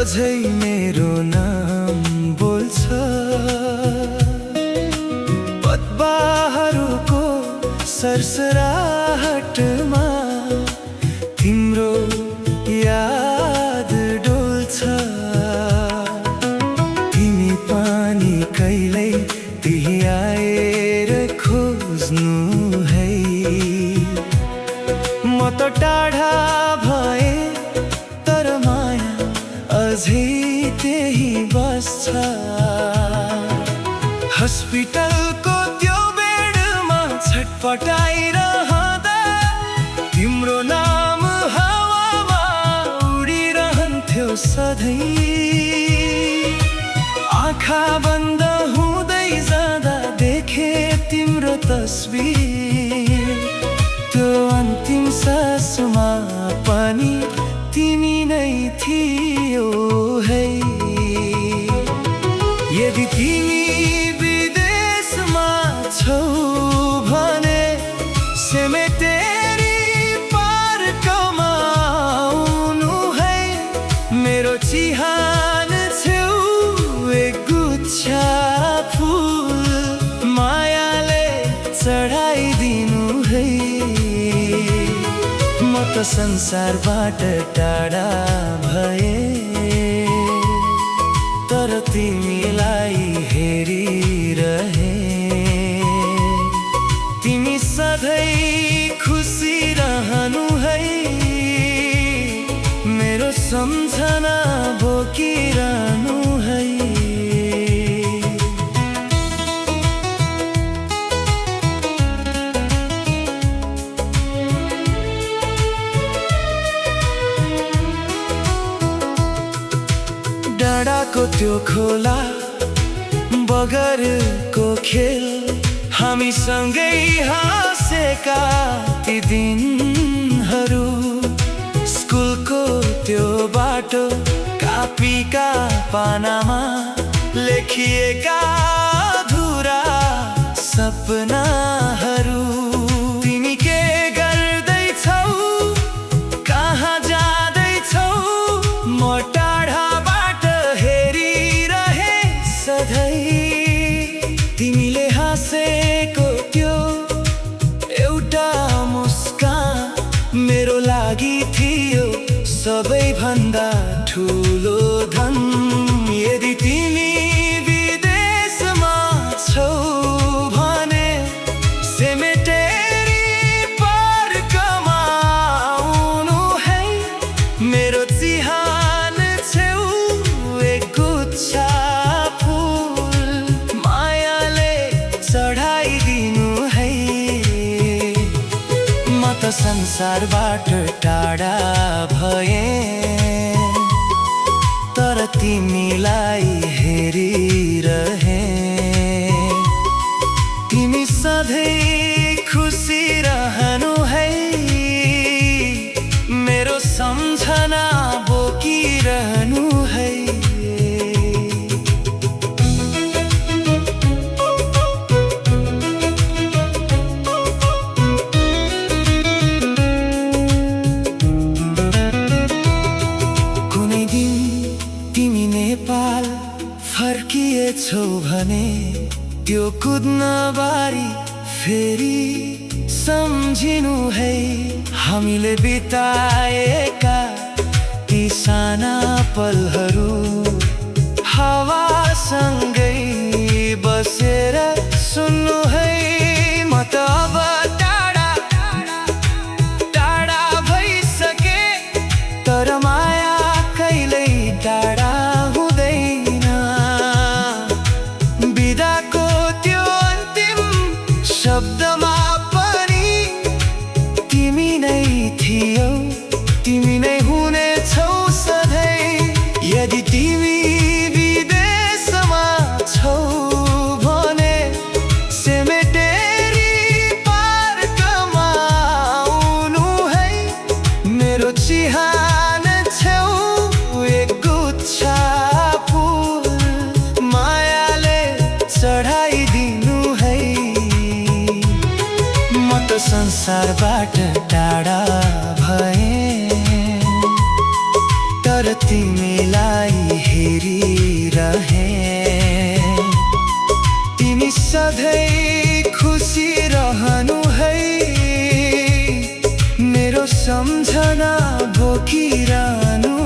अझै मेरो नाम बोल्छ पद्माहरूको सरसराहटमा तिम्रो याद डोल्छ। तिमी पानी कहिल्यै त्यही आएर खोज्नु है। म त टाढा भए तर माया अझै त्यही बस्छ। हस्पिटलको त्यो बेडमा छटपटाइरहँदा तिम्रो नाम हावामा उडिरहन्थ्यो सधैँ। आँखा बन्द हुँदै जाँदा देखे तिम्रो तस्बिर, त्यो अन्तिम सासमा पनि तिमी नै थियौ है। यदि तिमी विदेशमा छौ भने सेमेटेरी पार्कमा आउनु है। मेरो चिहान छेउ एक गुच्छ फुल मायाले चढाइदिनु है। म त संसारबाट टाढा भए तर तिमीलाई हेरिरहे। तिमी सधैँ खुसी रहनु है। मेरो सम्झना बोकिरहनु है। डाँडाको त्यो खोला बगरको खेल, हामी सँगै हाँसेका ती दिनहरू। स्कुलको त्यो बाटो कापीका पानामा लेखिएका अधुरा सपनाहरू। तिमी के गर्दैछौ, कहाँ जाँदैछौ, म टाढाबाट हेरिरहे सधैँ। तिमीले हाँसेको त्यो एउटा मुस्कान मेरो लागि थियो सबैभन्दा ठुलो धन। यदि तिमी विदेशमा छौ भने सेमेटेरी पार्कमा आउनु है। मेरो चिहान छेउ एक गुच्छ फुल मायाले चढाइदिनु है। म त संसारबाट टाढा भए तर तिमीलाई हेरिरहे। तिमी सधैँ खुसी रहनु है। मेरो सम्झना बोकिरहनु है। नेपाल फर्किएछौ भने त्यो कुद्न बारी फेरि सम्झिनु है। हामीले बिताएका ती साना पलहरू हावासँगै बसेर सुन्नु है। म त अब टाढा टाढा भइसके तर माया कहिल्यै टाढा हुँदैन। बिदाको त्यो अन्तिम शब्दमा पनि तिमी नै थियौ, तिमी नै हुनेछौ सधैँ। यदि तिमी विदेशमा छौ भने सेमेटेरी पार्कमा आउनु है। मेरो चिहान छेउ एक गुच्छ फुल मायाले चढाइदिनु है। म त संसारबाट टाढा भए तर तिमीलाई हेरिरहे। तिमी सधैँ खुसी रहनु है, मेरो सम्झना बोकिरहनु